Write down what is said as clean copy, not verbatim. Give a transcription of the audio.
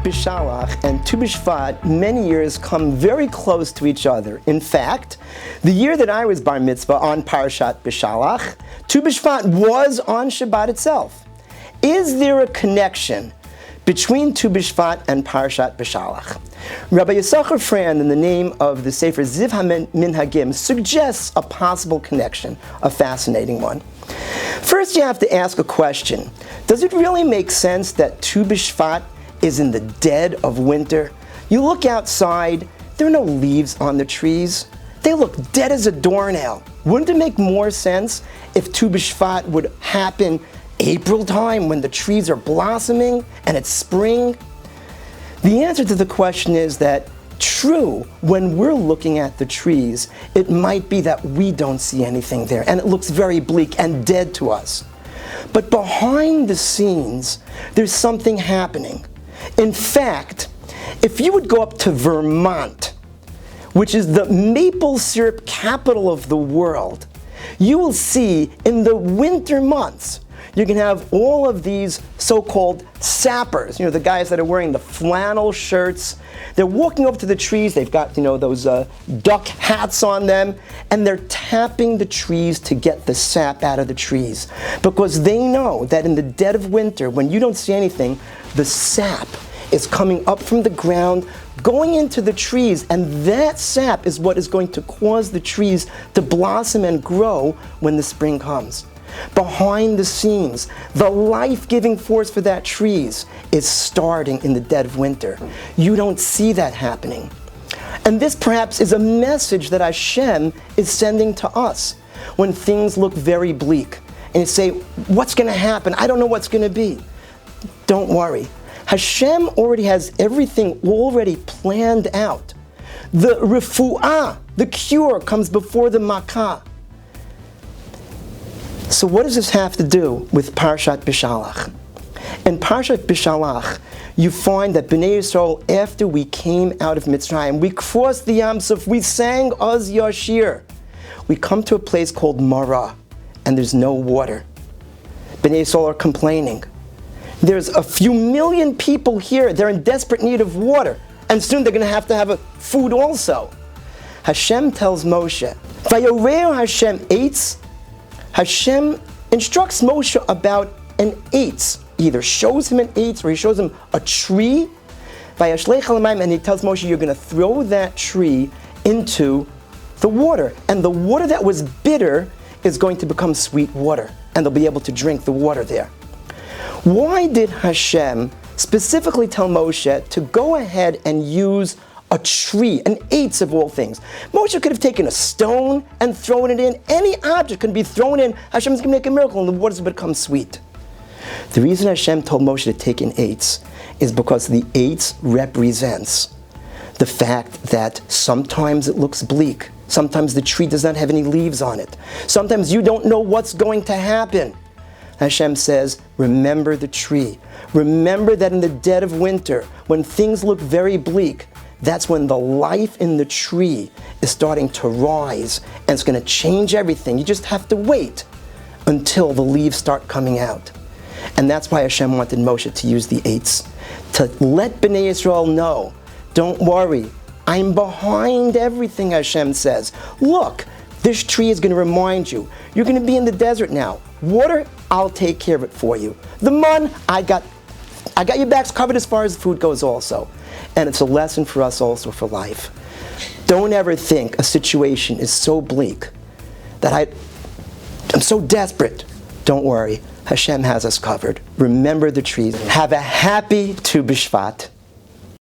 B'Shalach and Tu B'Shvat many years come very close to each other. In fact, the year that I was bar mitzvah on Parashat B'Shalach, Tu B'Shvat was on Shabbat itself. Is there a connection between Tu B'Shvat and Parashat B'Shalach? Rabbi Yisachar Frand, in the name of the Sefer Ziv HaMinhagim, suggests a possible connection, a fascinating one. First, you have to ask a question. Does it really make sense that Tu B'Shvat is in the dead of winter? You look outside, there are no leaves on the trees. They look dead as a doornail. Wouldn't it make more sense if Tu B'Shvat would happen April time when the trees are blossoming and it's spring? The answer to the question is that true, when we're looking at the trees, it might be that we don't see anything there and it looks very bleak and dead to us. But behind the scenes, there's something happening. In fact, if you would go up to Vermont, which is the maple syrup capital of the world, you will see in the winter months, you can have all of these so-called sappers, the guys that are wearing the flannel shirts. They're walking over to the trees, they've got, those duck hats on them, and they're tapping the trees to get the sap out of the trees. Because they know that in the dead of winter, when you don't see anything, the sap is coming up from the ground, going into the trees, and that sap is what is going to cause the trees to blossom and grow when the spring comes. Behind the scenes, the life-giving force for that trees is starting in the dead of winter. You don't see that happening. And this perhaps is a message that Hashem is sending to us when things look very bleak. And you say, what's going to happen? I don't know what's going to be. Don't worry. Hashem already has everything already planned out. The refu'ah, the cure, comes before the makah. So what does this have to do with Parashat B'Shalach? In Parashat B'Shalach, you find that Bnei Yisrael, after we came out of Mitzrayim, we crossed the Yam Suf, we sang Az Yashir. We come to a place called Marah, and there's no water. Bnei Yisrael are complaining. There's a few million people here, they're in desperate need of water, and soon they're going to have a food also. Hashem tells Moshe, Vayoreu Hashem eitz. Hashem instructs Moshe about an eitz, either shows him an eitz or he shows him a tree, and he tells Moshe, you're going to throw that tree into the water, and the water that was bitter is going to become sweet water, and they'll be able to drink the water there. Why did Hashem specifically tell Moshe to go ahead and use a tree, an eitz of all things? Moshe could have taken a stone and thrown it in. Any object can be thrown in. Hashem's going to make a miracle and the waters will become sweet. The reason Hashem told Moshe to take an eitz is because the eitz represents the fact that sometimes it looks bleak. Sometimes the tree does not have any leaves on it. Sometimes you don't know what's going to happen. Hashem says, remember the tree. Remember that in the dead of winter, when things look very bleak, that's when the life in the tree is starting to rise, and it's going to change everything. You just have to wait until the leaves start coming out. And that's why Hashem wanted Moshe to use the eitz, to let Bnei Yisrael know, don't worry, I'm behind everything, Hashem says. Look, this tree is going to remind you, you're going to be in the desert now. Water, I'll take care of it for you. The mun, I got your backs covered as far as food goes also. And it's a lesson for us also for life. Don't ever think a situation is so bleak that I'm so desperate. Don't worry, Hashem has us covered. Remember the trees. Have a happy Tu B'Shvat.